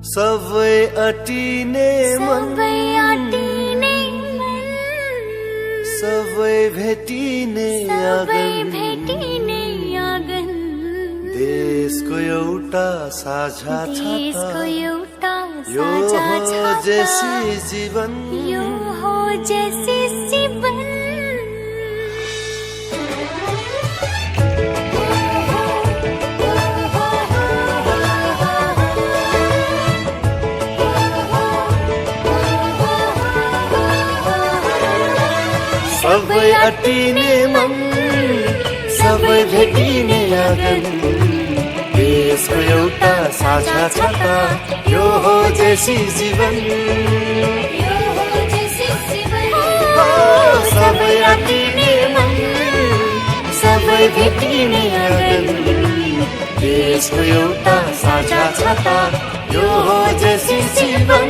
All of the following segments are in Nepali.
सबै अटिने मन सबै भेटिने आँगन देशको एउटा साझा छाता यो हो जेसी जीवन सबै अटिने मन सबै भेटिने आँगन देशको एउटा साझा छाता यो हो जेसी जीवन सबै अटिने मन सबै भेटिने आँगन देशको एउटा साझा छाता यो हो जेसी जीवन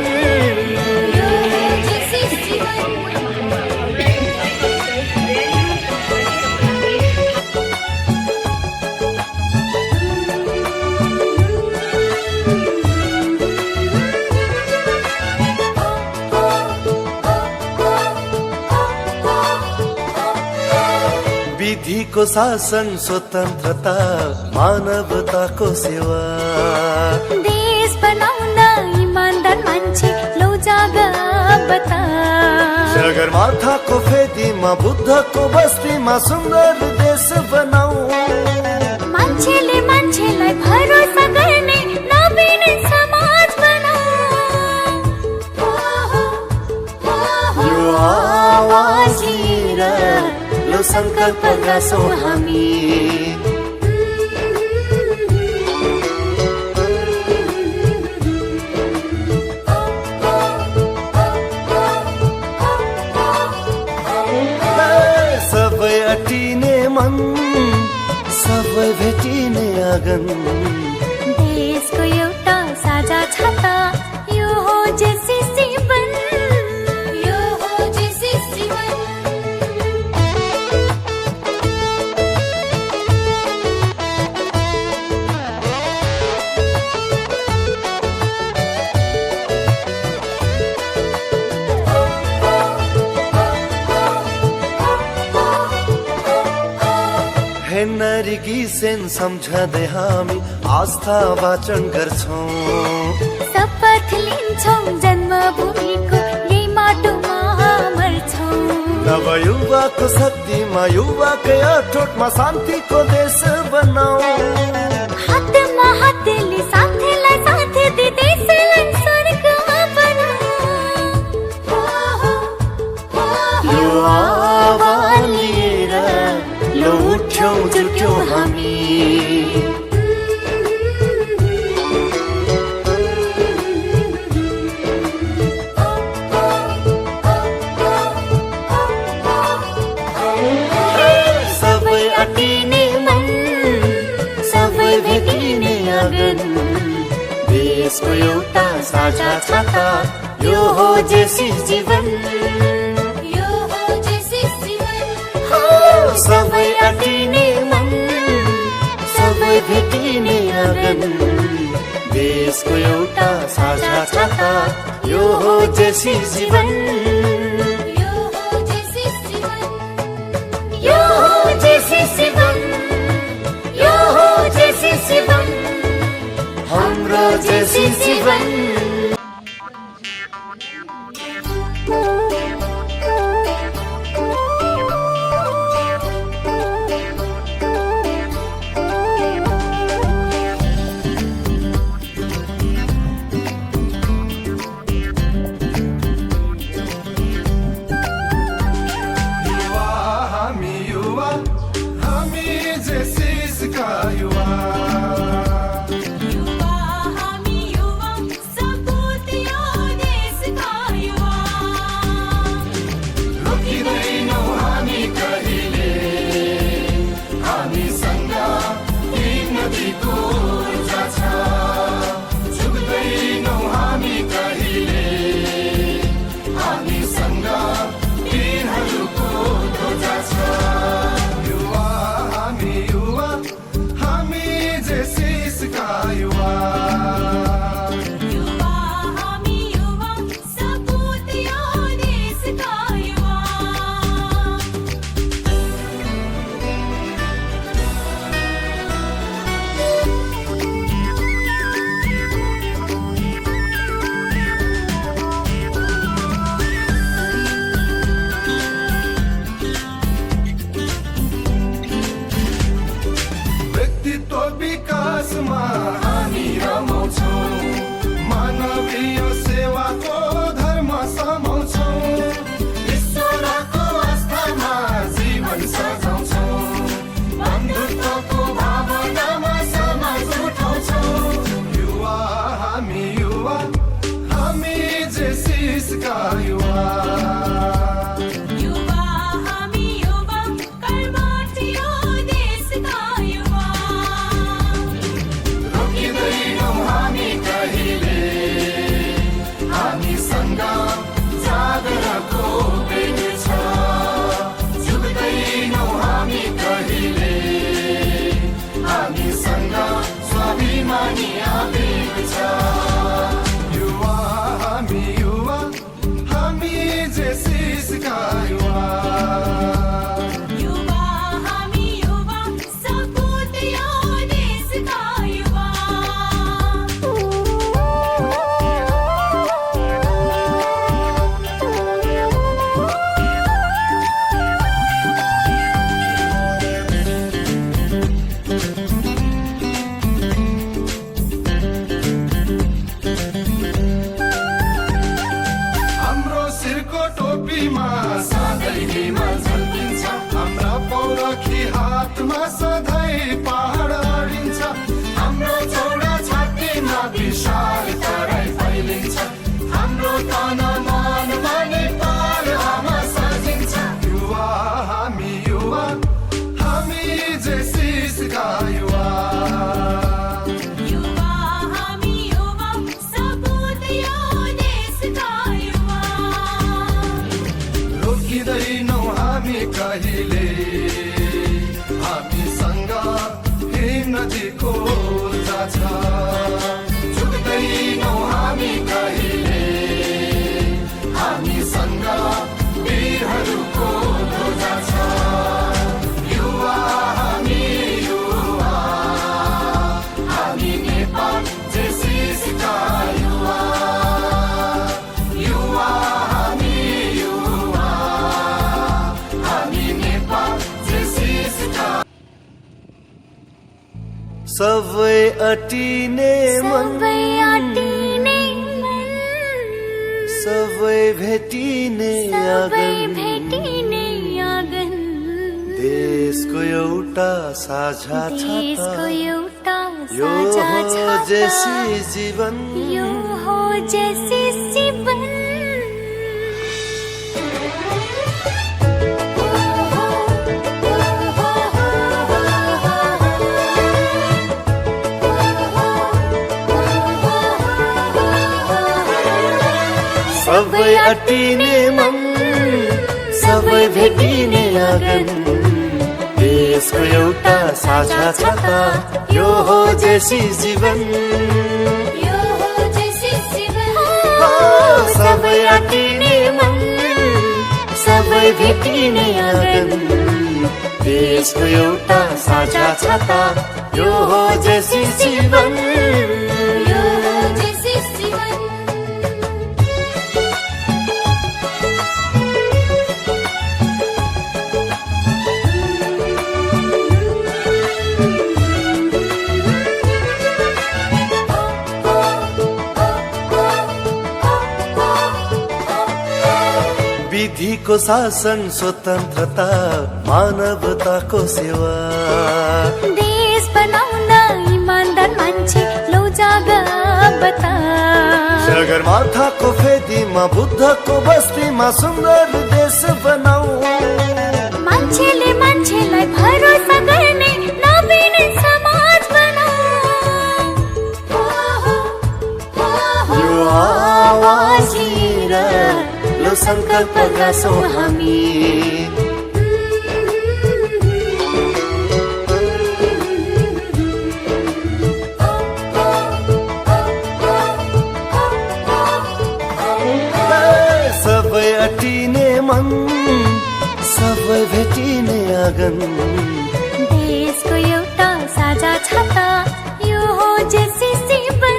विधिको शासन स्वतन्त्रता मानवताको सेवा देश बनाउन इमानदार मान्छे लौ जागा बता सगरमाथाको फेदीमा बुद्धको बस्तीमा सुन्दर देश बनाऊ मान्छेले मान्छेलाई भरोसा गर्ने नवीन समाज बनाऊ यो आवाज लिएर लो संकल्प गाँसौँ हामी सबै अटिने मन सबै भेटिने आँगन देशको एउटा साझा छाता यो हो जेसी जीवन हेनरी सेन सम्झँदै हामी आस्था वाचन गर्छौं शपथ लिन्छौं जन्मभूमिको यही माटोमा मर्छौं नव युवाको शक्तिमा युवाकै अठोटमा शान्तिको देश बनाऊ हातमा हातले साथीलाई साथ दे देशलाई स्वर्गमा बनाऊ यो आह्वान लिएर लो उठ्यौं जुट्यौं हामी सबै अटिने मन सबै भेटिने आँगन देशको एउटा साझा छाता यो हो जेसी जीवन सबै अटिने मन सबै भेटिने आँगन देशको एउटा साझा छाता यो हो जेसी जीवन यो हो जेसी जीवन यो हो जेसी जीवन हाम्रो जेसी जीवन युवा हामी युवा सब स्वाभिमानी आवेग छ युवा हामी जे सिसका युवा हातमा सधैँ पहाड अडिन्छ हाम्रो चौडा छातीमा विशाल तराई फैलिन्छ हाम्रो तन मनमा नेपाल आमा सजिन्छ युवा हामी जे सिसका युवा रोकिँदैनौ हामी कहिले हामीसँग नदीको ऊर्जा छ छुट्दैनौ हामी कहिले हामीसँग वीरहरूको ध्वजा छ युवा हामी नेपाल जे सिसका युवा हामी नेपाल जे सिसका सबै अटिने मन सबै भेटिने आगन देशको एउटा साझा छाता यो हो जैसी जीवन सबै अटिने मन सबै भेटिने आगन देशको एउटा साझा छाता यो हो जैसी जीवन सबै अटिने मन सबै भेटिने आगन देशको एउटा साझा छाता यो हो जैसी जीवन विधिको शासन स्वतन्त्रता मानवताको सेवा देश बनाउन इमानदार मान्छे लौ जागा बता सगरमाथाको फेदीमा बुद्धको बस्तीमा सुन्दर देश बनाऊ मान्छेले मान्छेलाई भरोसा गर्ने नवीन समाज बनाऊ यो आवाज लिएर लो संकल्प गाँसौँ हामी सबै अटिने मन सबै भेटिने आगन देशको एउटा साझा छाता यो हो जैसी जीवन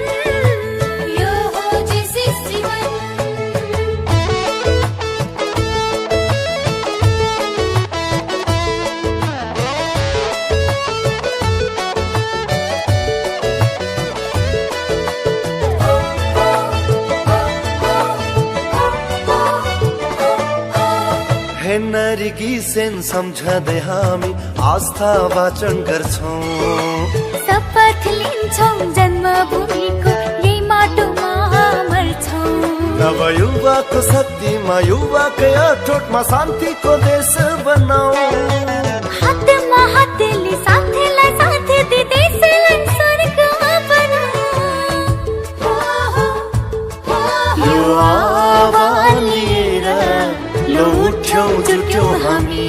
हेनरी सेन सम्झँदै हामी आस्था वाचन गर्छौं शपथ लिन्छौं जन्मभूमिको यही माटोमा मर्छौं नव युवाको शक्तिमा युवाकै अठोटमा शान्तिको देश बनाऊ हातमा हातले साथीलाई साथ दे देशलाई स्वर्ग बनाऊ यो आवाज लिएर लो उठ्यौं जुट्यौं हामी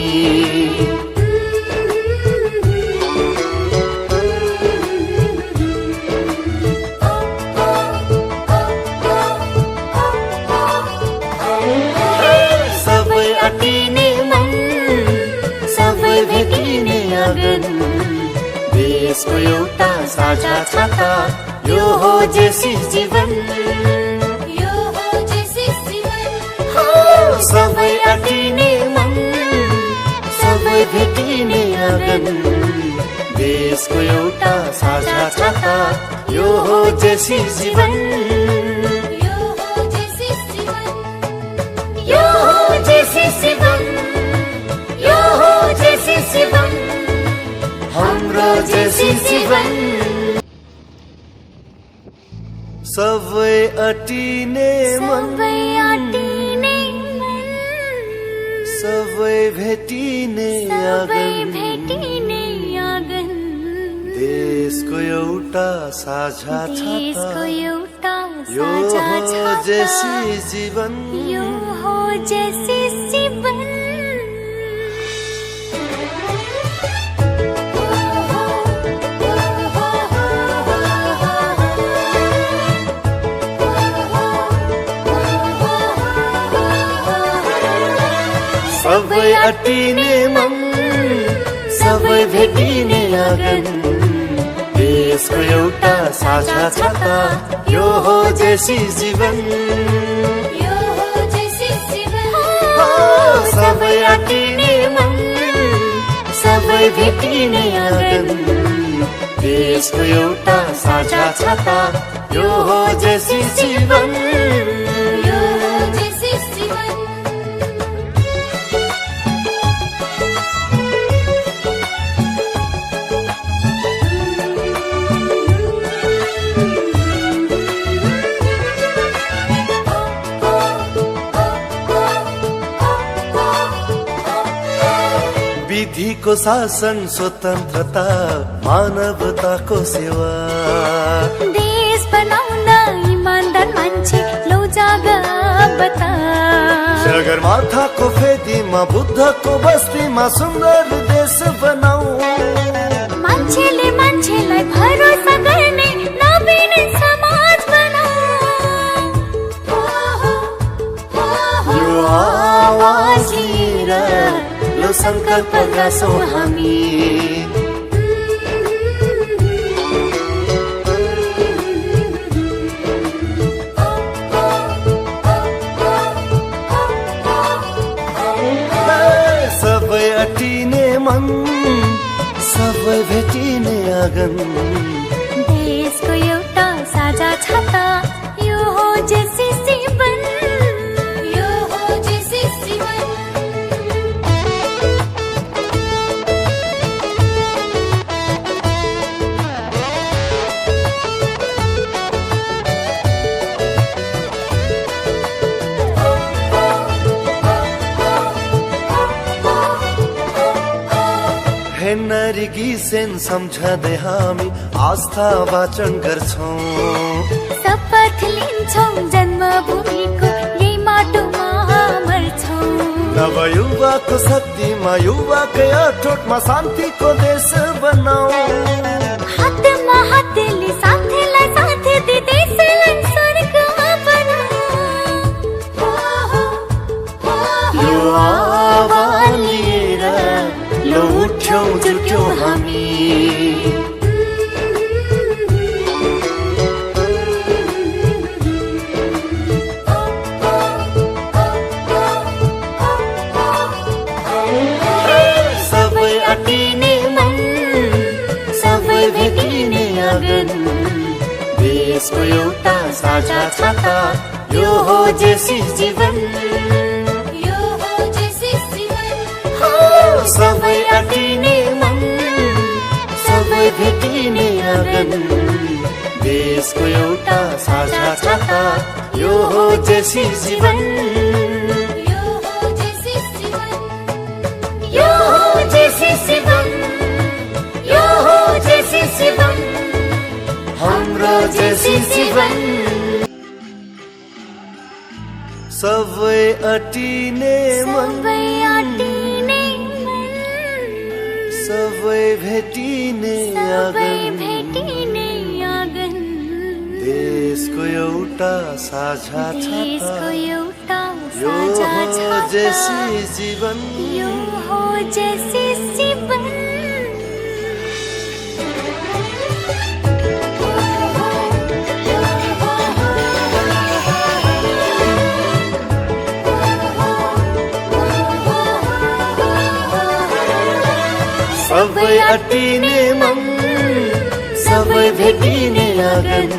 देशको एउटा साझा छाता यो हो जेसी जीवन यो हो जेसी जीवन सबै अटिने मन सबै भेटिने आँगन देशको एउटा साझा छाता यो हो जेसी जीवन यो हो जेसी जीवन यो हो जेसी जीवन यो हो जेसी जीवन हाम्रो जेसी जीवन सबै अटिने मन सबै अटिने मन सबै भेटिने सबै आँगन भेटिने आँगन देशको एउटा साझा देशको छाता एउटा यो साझा हो छाता जेसी जीवन यो हो जेसी जीवन सबै अटिने मन सबै भेटिने आँगन देशको एउटा साझा छाता यो हो जेसी जीवन यो हो जेसी जीवन सबै अटिने मन सबै भेटिने आँगन देशको एउटा साझा छाता यो हो जेसी जीवन यो हो जेसी जीवन विधिको शासन स्वतन्त्रता मानवताको सेवा देश बनाउन इमानदार मान्छे लौ जागा बता सगरमाथाको फेदीमा बुद्धको बस्तीमा सुन्दर देश बनाऊ मान्छेले मान्छेलाई भरोसा गर्ने नवीन समाज बनाऊ यो आवाज लिएर लो संकल्प गाँसौँ हामी सबै अटिने मन सबै भेटिने आँगन देशको एउटा साझा छाता यो हो जेसी जीवन यो हो जेसी जीवन हेनरी गिसेन सम्झँदै हामी आस्था वाचन गर्छौँ शपथ लिन्छौँ जन्मभूमिको यही माटोमा मर्छौँ नवयुवाको शक्तिमा युवाकै अठोटमा शान्तिको देश बनाऊ हातमा हातले साथीलाई साथ दे देशलाई स्वर्ग बनाऊ यो आह्वान लिएर लो उठ्यौँ जुट्यौँ हामी सबै अटिने मन सबै भेटिने आँगन देशको एउटा साझा छाता यो हो जेसी जीवन यो हो जेसी जीवन सबै अटिने मन सबै भेटिने आँगन देशको एउटा साझा छाता यो हो जेसी जीवन यो हो जेसी जीवन यो हो जेसी जीवन यो हो जेसी जीवन हाम्रो जेसी जीवन सबै अटिने मन सबै अटिने मन सबै भेटिने सबै आँगन भेटिने आँगन देशको एउटा साझा देशको छाता एउटा यो साझा हो छाता जेसी जीवन यो हो जेसी जीवन सबै अटिने मन सबै भेटिने आँगन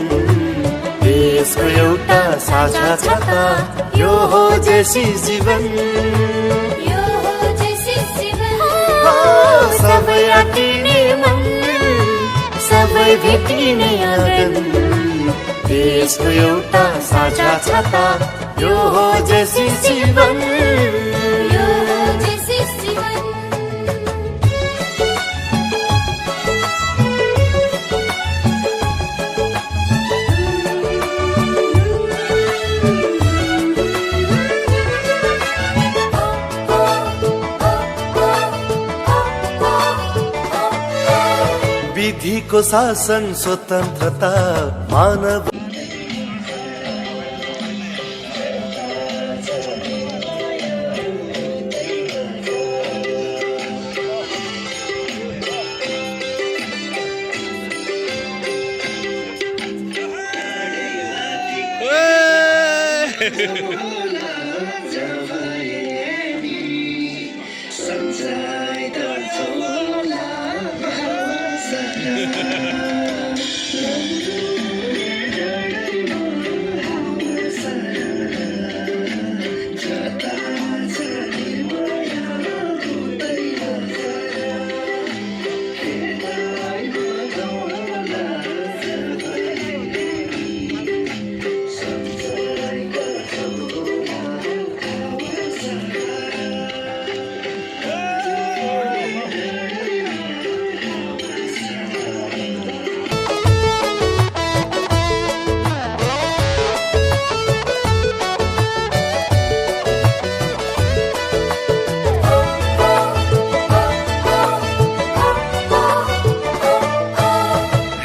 देशको एउटा साझा छाता यो हो जेसी जीवन यो हो जेसी जीवन सबै अटिने मन सबै भेटिने आँगन देशको एउटा साझा छाता यो हो जेसी जीवन यो हो जेसी जीवन विधिको शासन स्वतन्त्रता मानव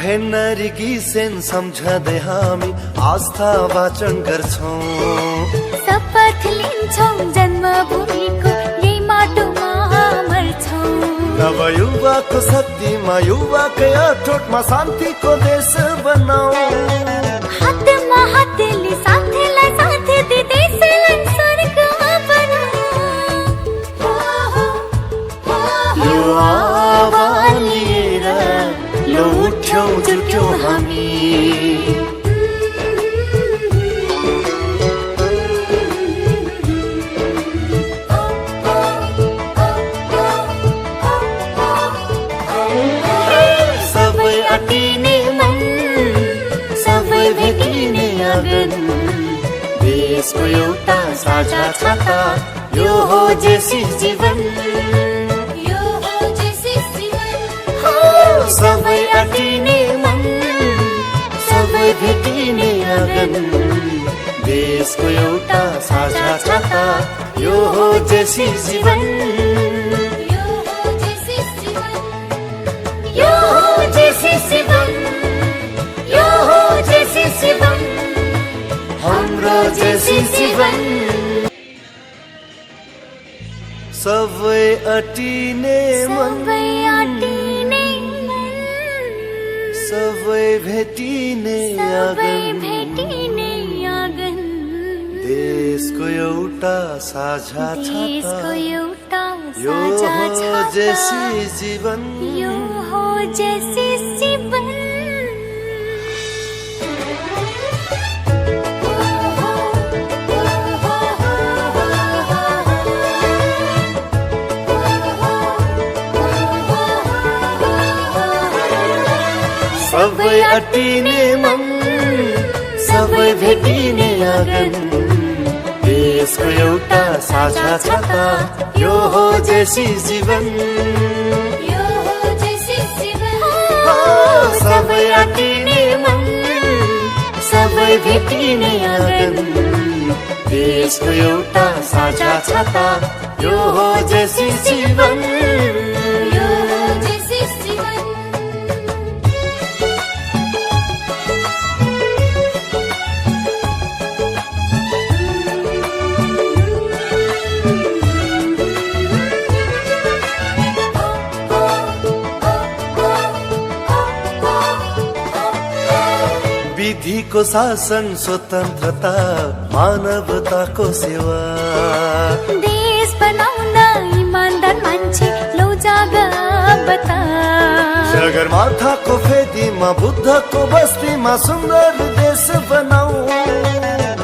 हेनरी सेन सम्झँदै हामी आस्था वाचन गर्छौं शपथ लिन्छौं जन्मभूमिको यही माटोमा मर्छौं नवयुवाको शक्तिमा युवाकै अठोटमा शान्तिको देश बनाऊ हातमा हातले साथीलाई साथ दे देशलाई स्वर्गमा बनाऊ यो आवाज लिएर लो उठ्यौं जुट्यौं हामी सबै अटिने मन सबै भेटिने आँगन देशको एउटा साझा छाता यो हो जेसी जीवन यो हो जेसी जीवन सबै अटिने मन सबै भेटिने आँगन देशको एउटा साझा छाता यो हो जेसी जीवन यो हो जेसी जीवन यो हो जेसी जीवन यो हो जेसी जीवन हाम्रो जेसी जीवन सबै अटिने मन सबै अटिने मन सबै भेटिने सबै आँगन भेटिने आँगन देशको एउटा साझा देशको छाता एउटा यो साझा हो छाता जेसी जीवन यो हो जेसी जीवन सबै अटिने मन सबै भेटिने आँगन देशको एउटा साझा छाता यो हो जेसी जीवन यो हो जेसी जीवन सबै अटिने मन सबै भेटिने आँगन देशको एउटा साझा छाता यो हो जेसी जीवन यो हो जेसी जीवन विधिको शासन स्वतन्त्रता मानवताको सेवा देश बनाउन इमानदार मान्छे लौ जाग बता सगरमाथाको फेदीमा बुद्धको बस्तीमा सुन्दर देश बनाऊ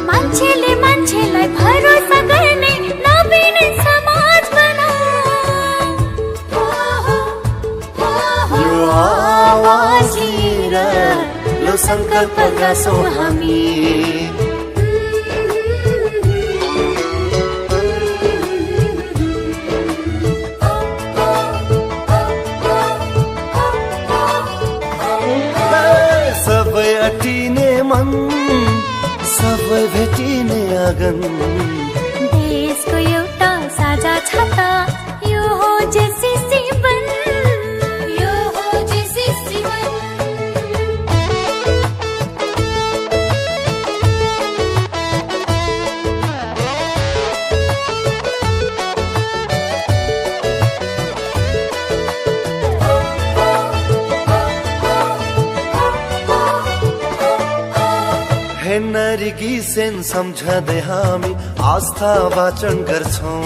मान्छेले मान्छेलाई भरोसा गर्ने नवीन समाज बनाऊ यो आवाज लिएर लो संकल्प गाँसौँ हामी सबै अटिने मन सबै भेटिने आँगन देशको एउटा साझा छाता यो हो जेसी जीवन यो हो जेसी जीवन हेनरी सेन सम्झँदै हामी आस्था वाचन गर्छौं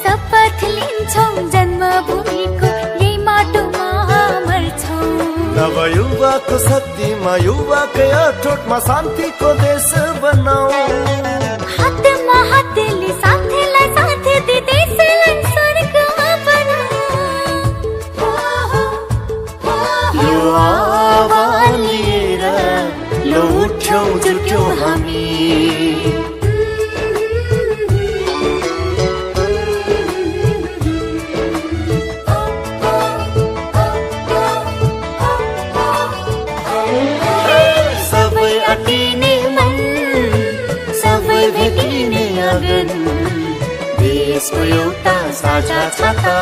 शपथ लिन्छौं जन्मभूमिको यही माटोमा मर्छौं नवयुवाको शक्तिमा युवाकै अठोटमा शान्तिको देश बनाऊ हातमा हातले साथीलाई साथ दे देशलाई स्वर्गमा बनाऊ यो आह्वान लिएर लो उठ्यौं जुट्यौं हामी सबै अटिने मन सबै भेटिने आँगन देशको एउटा साझा छाता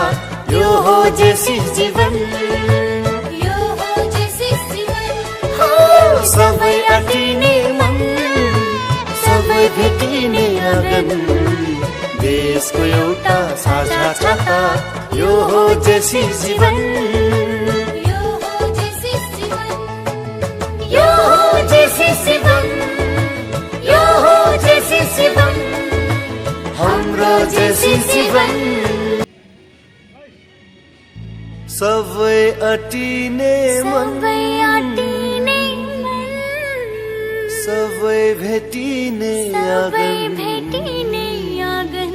यो हो जेसी जीवन यो हो जेसी जीवन सबै अटिने मन सबै भेटिने आँगन देशको एउटा साझा छाता यो हो जेसी जीवन यो हो जेसी जीवन यो हो जेसी जीवन यो हो जेसी जीवन हाम्रो जेसी जीवन सबै अटिने मन सबै अटिने मन सबै भेटिने सबै आँगन भेटिने आँगन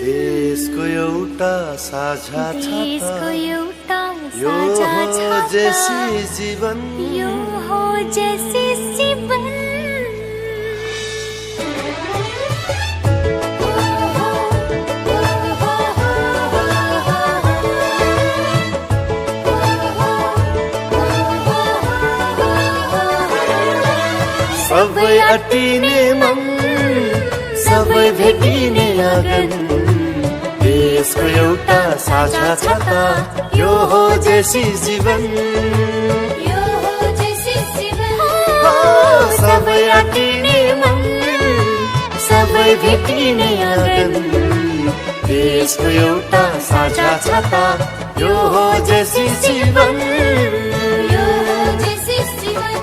देशको एउटा साझा देशको छाता एउटा यो साझा हो छाता जेसी जीवन यो हो जेसी जीवन सबै अटिने मन सबै भेटिने आँगन देशको एउटा साझा छाता यो हो जेसी जीवन यो हो जेसी जीवन सबै अटिने मन सबै भेटिने आँगन देशको एउटा साझा छाता यो हो जेसी जीवन यो हो जेसी जीवन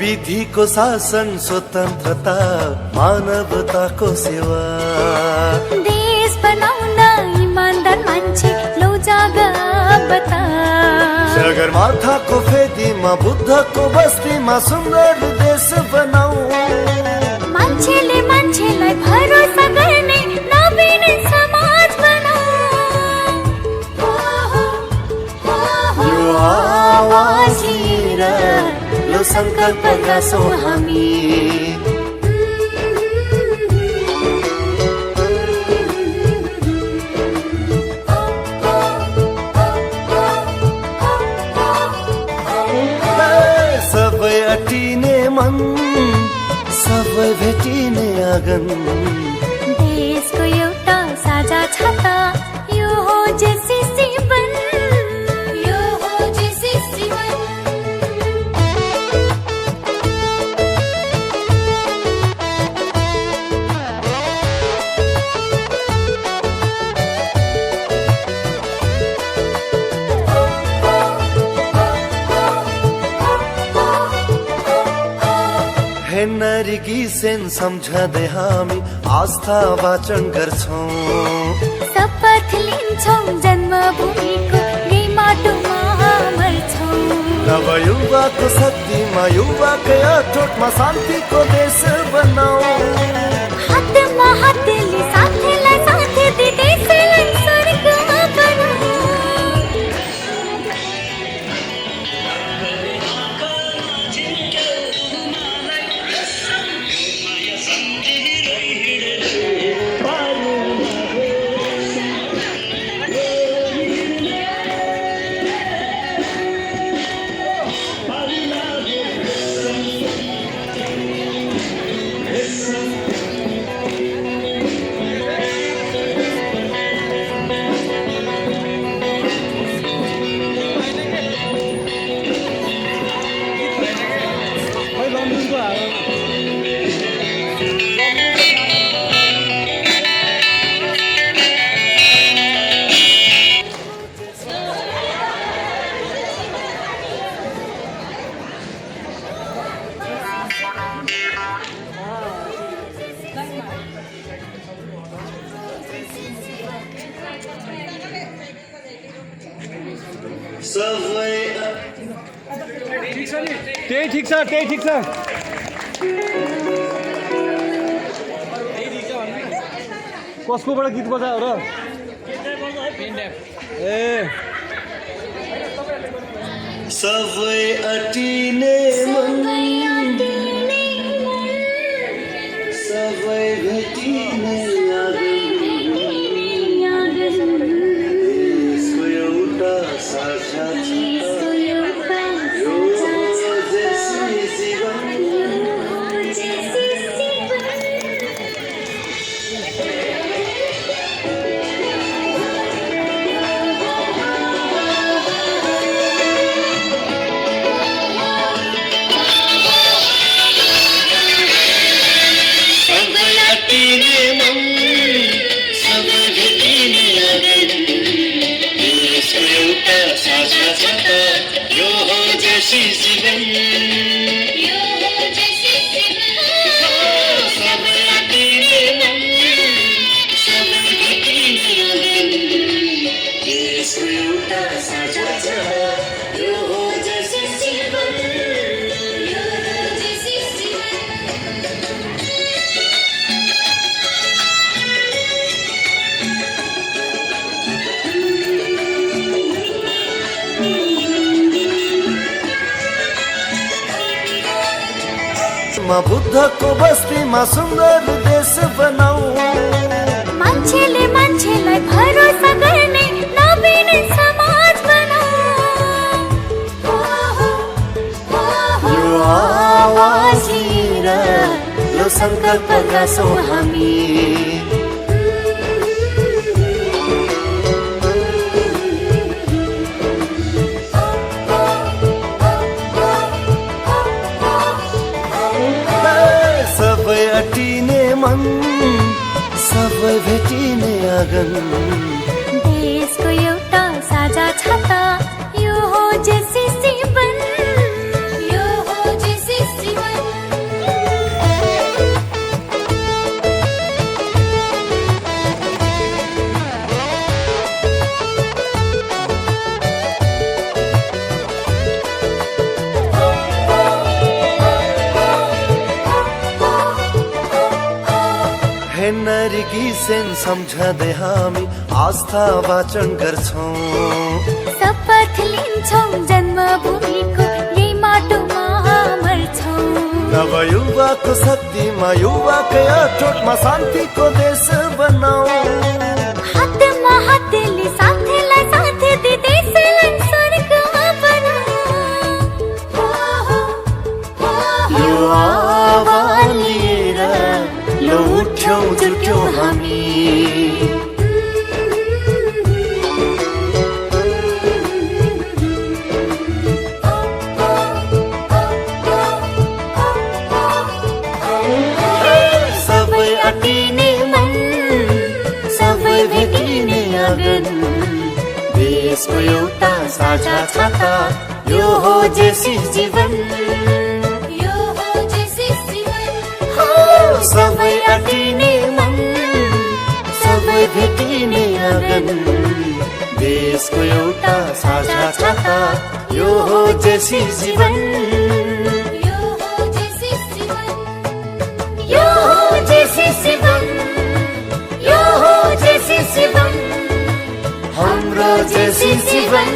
विधिको शासन स्वतन्त्रता मानवताको सेवा देश बनाउन इमानदार मान्छे लौ जागा बता सगरमाथाको फेदीमा बुद्धको बस्तीमा सुन्दर देश बनाऊ मान्छेले मान्छेलाई भरोसा गर्ने नवीन समाज बनाऊ यो आवाज लिएर लो संकल्प गाँसौँ हामी सबै अटिने मन सबै भेटिने आँगन देशको एउटा साझा छाता यो हो जेसी जीवन यो हो जेसी जीवन हेर्नरिगी सेन सम्झँदै हामी आस्था वाचन गर्छौं, शपथ लिन्छौं जन्मभूमिको यही माटोमा मर्छौं। नव युवाको शक्तिमा युवाकै अठोटमा शान्तिको देश बनाऊ। हातमा हातले साथीलाई साथ दिँदै देशलाई स्वर्ग बनाऊ। त्यही ठिक छ, त्यही ठिक छ। कसकोबाट गीत बजायो र? ए सबै अटिने मन, सबै भेटिने यसको एउटा साझा छ, यो देशी जीवन। बुद्धको बस्तीमा सुन्दर देश बनाऊ। मान्छेले मान्छेलाई भरोसा गर्ने नवीन समाज बनाऊ। यो आवाज लिएर लो संकल्प गाँसौँ हामी। अटिने मन, सबै भेटिने आँगन, देशको एउटा साझा छाता, यो हो जेसी जीवन, यो हो जेसी जीवन। हेर्नरिगी सेन सम्झँदै हामी आस्था वाचन गर्छौं, शपथ लिन्छौं जन्मभूमिको यही माटोमा मर्छौं। नव युवाको शक्तिमा युवाकै अठोटमा शान्तिको देश बनाऊ। हातमा हातले साथीलाई साथ दिँदै देशलाई स्वर्ग बनाऊ। यो आह्वान लिएर लो उठ्यौं जुट्यौं हामी। सबै अटिने मन, सबै भेटिने आँगन, देशको एउटा साझा छाता, यो हो जेसी जीवन, यो हो जेसी जीवन। सबै अटिने मन सबै भेटिने आँगन देशको एउटा साझा छाता यो हो जेसी जीवन यो हो जेसी जीवन यो हो जेसी जीवन यो हो जेसी जीवन हाम्रो जेसी जीवन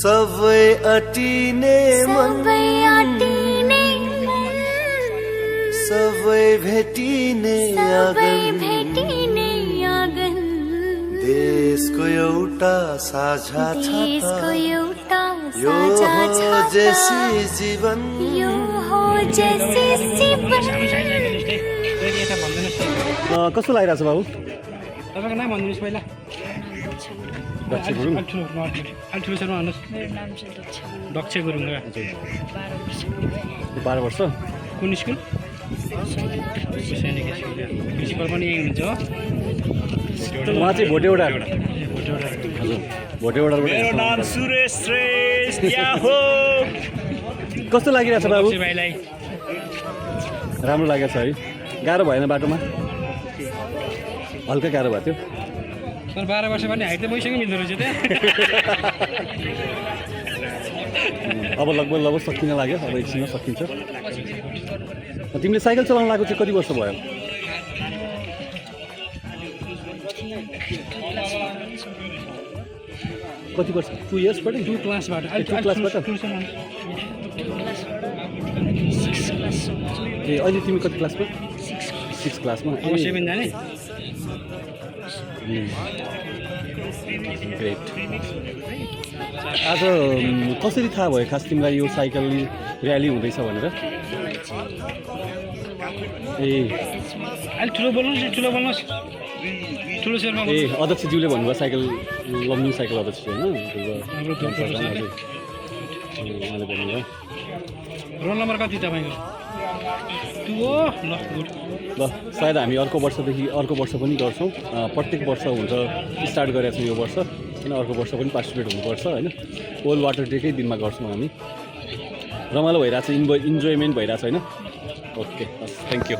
सबै अटिने मन सबै अटिने मन सबै भेटिने सबै आँगन भेटिने आँगन देशको एउटा साझा देशको छाता एउटा यो साझा हो छाता जेसी जीवन यो हो जेसी जीवन कस्तो लागिरहेको छ बाबु तपाईँको नाम भन्नुहोस् पहिला दक्ष गुरुङ अलि ठुलो स्वरमा भन्नुहोस् मेरो नाम चाहिँ दक्ष गुरुङ 12 वर्ष कुन स्कुल सैनिक स्कुल प्रिन्सिपल पनि यही हुनुहुन्छ हो उहाँ चाहिँ भोटेवडा ए भोटेवडा हजुर भोटेवडाबाट मेरो नाम सुरेश श्रेष्ठ याहो कस्तो लागिरहेको छ बाबु दक्ष भाइलाई राम्रो लागेको छ है गाह्रो भएन बाटोमा हल्का गाह्रो भएको थियो तर 12 वर्ष पनि हाइट त मैसँग मिल्दो रहेछ त्यहाँ अब लगभग सकिन लाग्यो अब एकछिनमा सकिन्छ तिमीले साइकल चलाउन लागेको चाहिँ कति वर्ष भयो कति वर्ष 2 इयर्सबाट 2 क्लासबाट टु क्लासबाट ए अहिले तिमी कति क्लासमा 6 क्लासमा अब 7 जाने ग्रेट आज कसरी थाहा भयो खास तिमीलाई यो साइकल र्याली हुँदैछ भनेर ए अलि ठुलो बोल्नुहोस् ठुलो बोल्नुहोस् ठुलो स्वरमा ए अध्यक्षज्यूले भन्नुभयो साइकल लमजुङ साइकल अध्यक्ष होइन उहाँले भन्नुभयो रोल नम्बर कति तपाईँको 2 हो ल गुड ल सायद हामी अर्को वर्ष पनि गर्छौँ प्रत्येक वर्ष हुन्छ स्टार्ट गरेका छौँ यो वर्ष होइन अर्को वर्ष पनि पार्टिसिपेट हुनुपर्छ होइन कोल्ड वाटर डेकै दिनमा गर्छौँ हामी रमाइलो भइरहेको छ इन्जोयमेन्ट भइरहेको छ होइन ओके हस् थ्याङ्क यू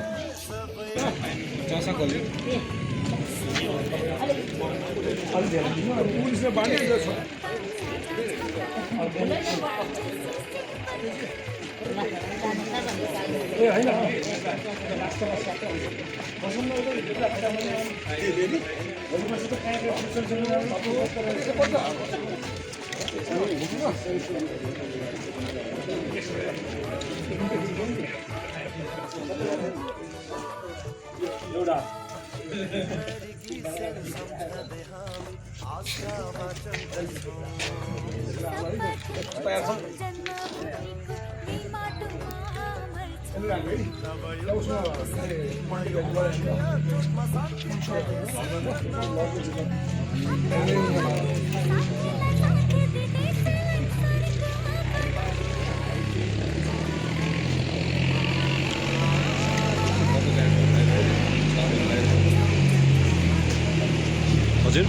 हजुर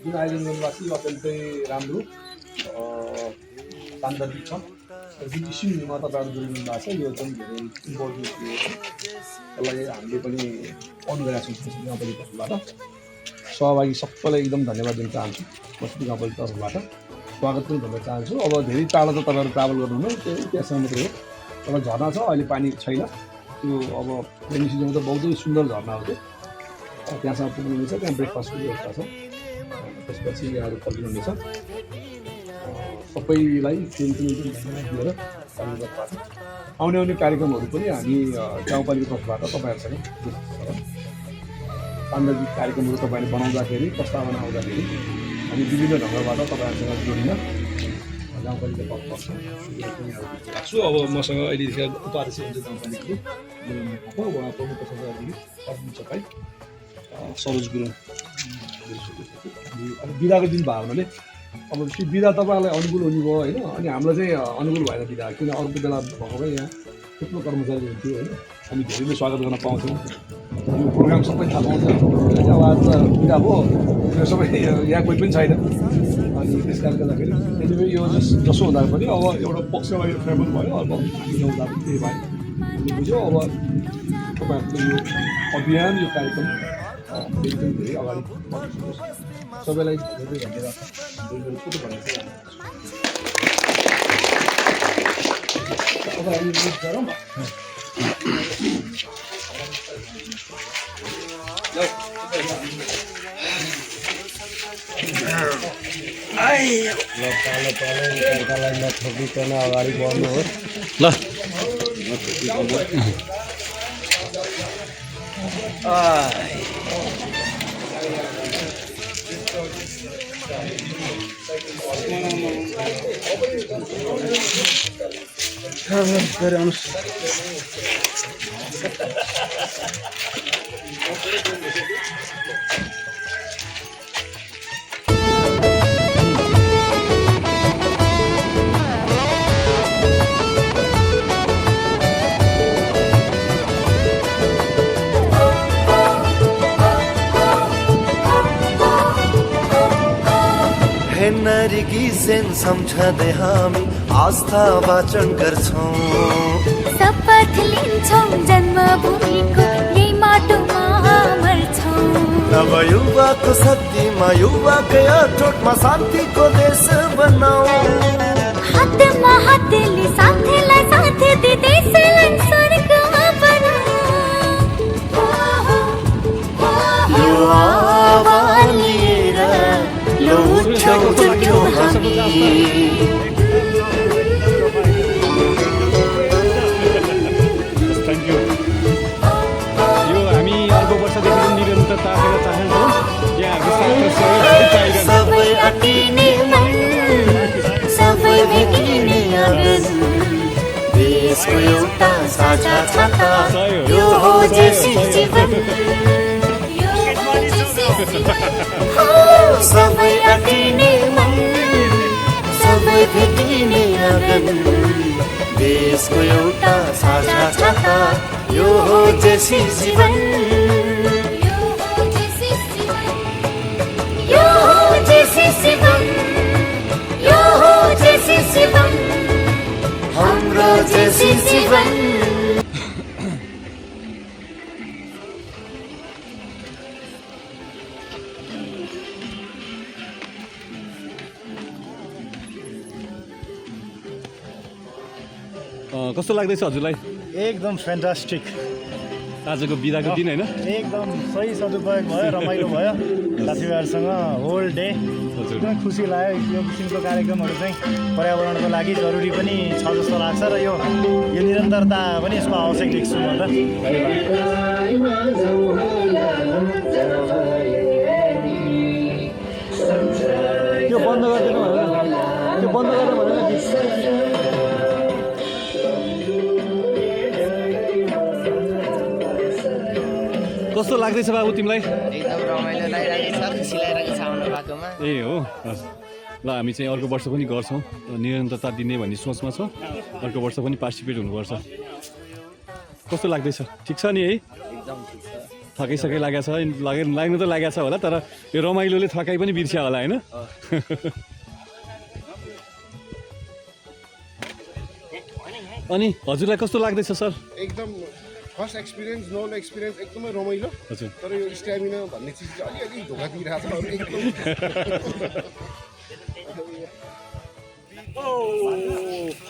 जुन आयोजन गर्नुभएको छ यो अत्यन्तै राम्रो सान्दर्भिक छ जुन इस्युमा तपाईँहरू जोडिनु भएको छ यो एकदम धेरै इम्पोर्टेन्ट थियो यसलाई हामीले पनि अन गरेका छौँ गाउँपालिका तर्फबाट सहभागी सबैलाई एकदम धन्यवाद दिन चाहन्छु बस्ती गाउँपालिका तर्फबाट स्वागत पनि भन्न चाहन्छु। अब धेरै टाढा त तपाईँहरू ट्राभल गर्नुहुन्न त्यहाँसम्म मात्रै हो तर झर्ना छ अहिले पानी छैन त्यो अब रेनी सिजनमा त बहुतै सुन्दर झरना हो त्यो त्यहाँसम्म पुग्नुहुनेछ त्यहाँ ब्रेकफास्टको व्यवस्था छ त्यसपछि यहाँहरू फर्किनुहुनेछ सबैलाई दिएर आउने कार्यक्रमहरू पनि हामी गाउँपालिका तर्फबाट तपाईँहरूसँग सान्दर्भिक कार्यक्रमहरू तपाईँले बनाउँदाखेरि प्रस्तावना आउँदाखेरि हामी विभिन्न ढङ्गबाट तपाईँहरूसँग जोडिन गाउँपालिका तर्फबाट राख्छु। अब मसँग अहिले उपाध्यक्ष हुन्छ गाउँपालिकाको उहाँ प्रमुख सचिव सरोज गुरुङ अब बिदाको दिन भयो हुनाले अब त्यो बिदा तपाईँहरूलाई अनुकूल हुने भयो होइन अनि हामीलाई चाहिँ अनुकूल भएन बिदा किन अर्को बेला भएकै यहाँ थुप्रो कर्मचारी हुन्थ्यो होइन हामी धेरैले स्वागत गर्न पाउँथ्यौँ यो प्रोग्राम सबै थाहा पाउँथ्यो अब आज त बिदा भयो यो सबै यहाँ कोही पनि छैन अनि त्यस कारणले गर्दाखेरि एनिवे यो जसो हुँदा पनि अब एउटा पक्षमा यो फेमस भयो अब हामी ल्याउँदा पनि त्यही भयो बुझ्यो। अब तपाईँहरूको यो अभियान यो कार्यक्रम एकदम धेरै अगाडि बढ्नुहोस् सबैलाई धेरै धन्यवाद अब हामी गरौँ थपिकन अगाडि बढ्नुहोस् ल नरिकी सेन सम्झँदै हामी आस्था वाचन गर्छौँ शपथ लिन्छौँ जन्मभूमिको यही माटोमा मर्छौँ नव युवाको शक्तिमा युवाकै अठोटमा शान्तिको देश बनाऊ हातमा हातले साथीलाई साथ दे देशलाई स्वर्गमा बनाऊ यो आह्वान लिएर लो उठ्यौँ हामी थ्याङ्क यू। यो हामी अर्को वर्षदेखि निरन्तरता चाहन्छौँ यहाँहरूको सबै अटिने मन सबै भेटिने आगन देशको एउटा साझा छाता यो हो जेसी जीवन सबै अटिने मन सबै भेटिने आँगन देशको एउटा साझा छाता यो हो जेसी जीवन यो हो जेसी जीवन यो हो जेसी जीवन हाम्रो जेसी जीवन कस्तो लाग्दैछ हजुरलाई एकदम फ्यान्टास्टिक आजको बिदाको दिन होइन एकदम सही सदुपयोग भयो रमाइलो भयो साथीभाइहरूसँग होल डे हजुर एकदमै खुसी लाग्यो यो किसिमको कार्यक्रमहरू चाहिँ पर्यावरणको लागि जरुरी पनि छ जस्तो लाग्छ र यो निरन्तरता पनि यसको आवश्यक देख्छु म त त्यो बन्द गरिदिनु भनेर त्यो बन्द गर्नु भनेर कस्तो लाग्दैछ बाबु तिमीलाई एकदम रमाइलो लागिरहेको छ खुसी लागिरहेको छ आउनु भएकोमा ए हो ल हामी चाहिँ अर्को वर्ष पनि गर्छौँ निरन्तरता दिने भन्ने सोचमा छौँ अर्को वर्ष पनि पार्टिसिपेट हुनुपर्छ कस्तो लाग्दैछ ठिक छ नि है एकदम ठिक छ थकाइसकै लागेको छ लाग्नु त लागेको छ होला तर यो रमाइलोले थकाइ पनि बिर्स्यो होला होइन अनि हजुरलाई कस्तो लाग्दैछ सर एकदम फर्स्ट एक्सपिरियन्स नोन एक्सपिरियन्स एकदमै रमाइलो हजुर तर यो स्ट्यामिना भन्ने चिज चाहिँ अलिअलि धोका दिइरहेको छ एकदम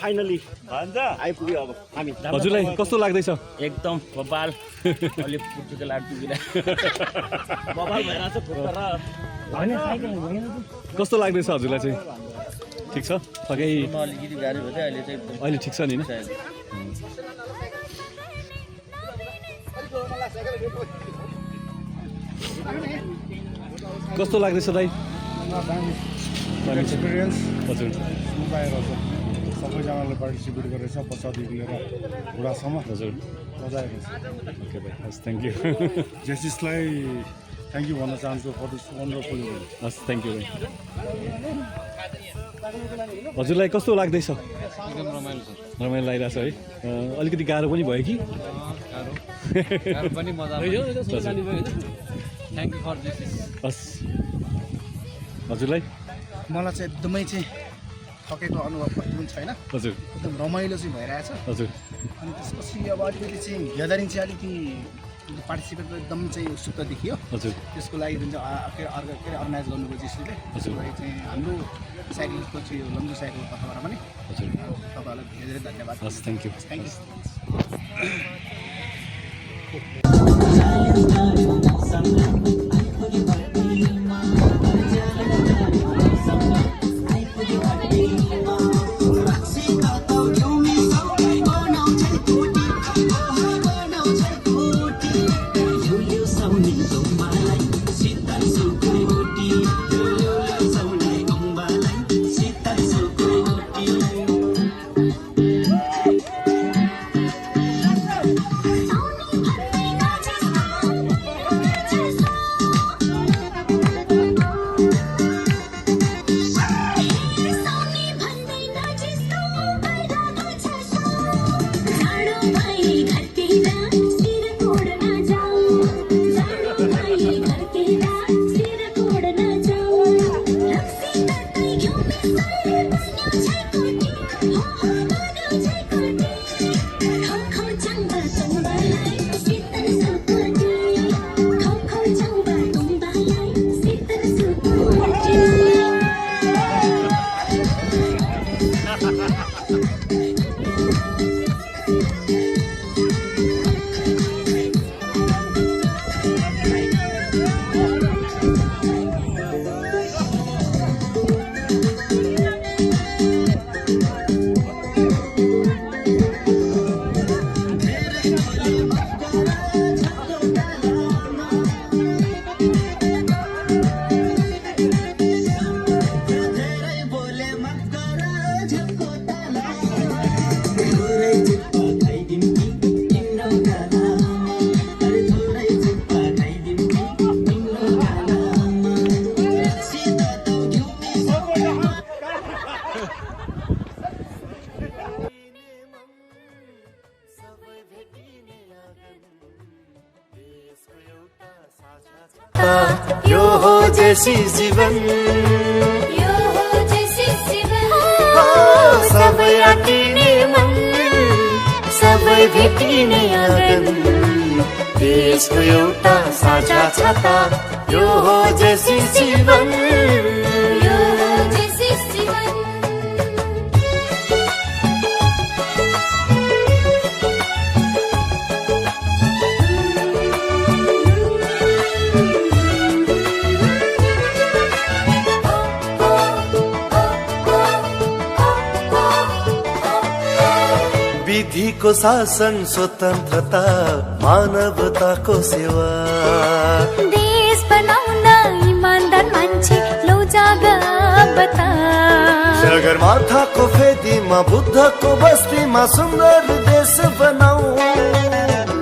फाइनली भन्छ आइपुग्यो अब हामी हजुरलाई कस्तो लाग्दैछ एकदम बबाल अलि पुर्चुको लाडु बबाल भइरहेको छ र कस्तो लाग्दैछ हजुरलाई चाहिँ ठिक छ पक्कै अलिकति गाह्रो भयो अहिले चाहिँ अहिले ठिक छ नि कस्तो लाग्दैछ दाइ एक्सपिरियन्स हजुर पाइरहेको छ सबैजनाले पार्टिसिपेट गरेछ पछाडिदेखि लिएर बुढासम्म हजुर मजाएको छ ओके भाइ हस् थ्याङ्क यू जेसिसलाई थ्याङ्क यू भन्न चाहन्छु फर दिस वन्डरफुल इभेन्ट हस् थ्याङ्क यू भाइ हजुरलाई कस्तो लाग्दैछ एकदम रमाइलो छ रमाइलो लागिरहेछ है अलिकति गाह्रो पनि भयो कि गाह्रो पनि मजा थ्याङ्क यू फर दिस हस् हजुरलाई मलाई चाहिँ एकदमै चाहिँ थकेको अनुभव कति पनि छैन हजुर एकदम रमाइलो चाहिँ भइरहेछ हजुर अनि त्यसपछि अब अलिकति चाहिँ ग्यादरिङ चाहिँ अलिकति पार्टिसिपेट एकदम चाहिँ उत्सुकता देखियो हजुर त्यसको लागि जुन चाहिँ अर्गनाइज गर्नुभयो जेसीले त्यसको लागि चाहिँ हाम्रो साइकलको चाहिँ यो लम्बु साइकलको तर्फबाट पनि हजुर तपाईँहरूलाई धेरै धेरै धन्यवाद हस् thank you thank you yo हो जेसी जीवन यो हो जेसी जीवन सबै आँटिने मन सबै भेटिने आँगन देशको एउटा साझा छाता यो हो जेसी जीवन यो हो जेसी जीवन विधिको शासन स्वतन्त्रता मानवताको सेवा देश बनाउन इमानदार मान्छे लौ जागा बता सगरमाथाको फेदीमा बुद्धको बस्तीमा सुन्दर देश बनाऊ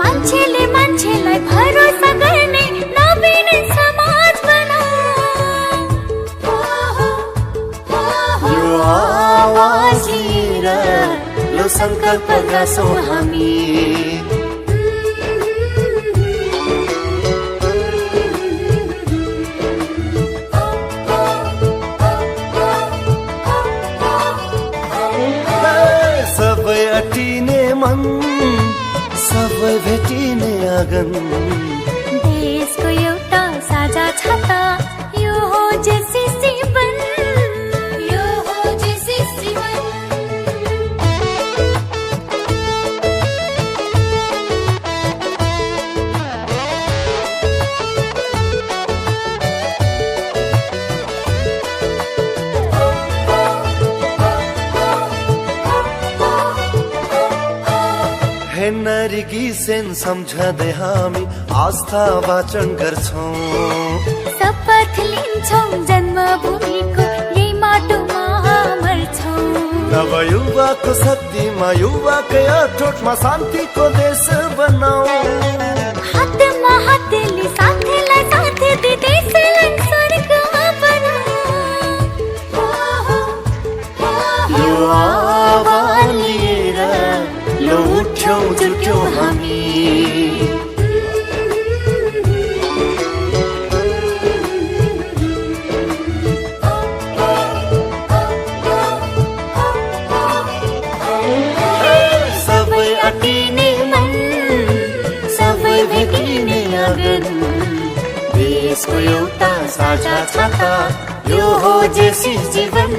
मान्छेले मान्छेलाई भरोसा गर्ने नवीन समाज बनाऊ यो आवाज लिएर लो संकल्प गाँसौँ हामी सबै अटिने मन सबै भेटिने आँगन देशको एउटा साझा छाता यो हो जेसी जीवन यो हो जेसी जीवन हेन्नरी किसेन सम्झँदै हामी आस्था वाचन गर्छौँ शपथ लिन्छौँ जन्मभूमिको यही माटोमा मर्छौँ नव युवाको शक्तिमा युवाकै अठोटमा शान्तिको देश बनाऊ हातमा हातले साथीलाई साथ दे देशलाई स्वर्गमा बनाऊ यो आह्वान लिएर लो उठ्यौँ जुट्यौँ हामी सबै अटिने मन सबै भेटिने लगन देशको एउटा साझा छाता यो हो जेसी जीवन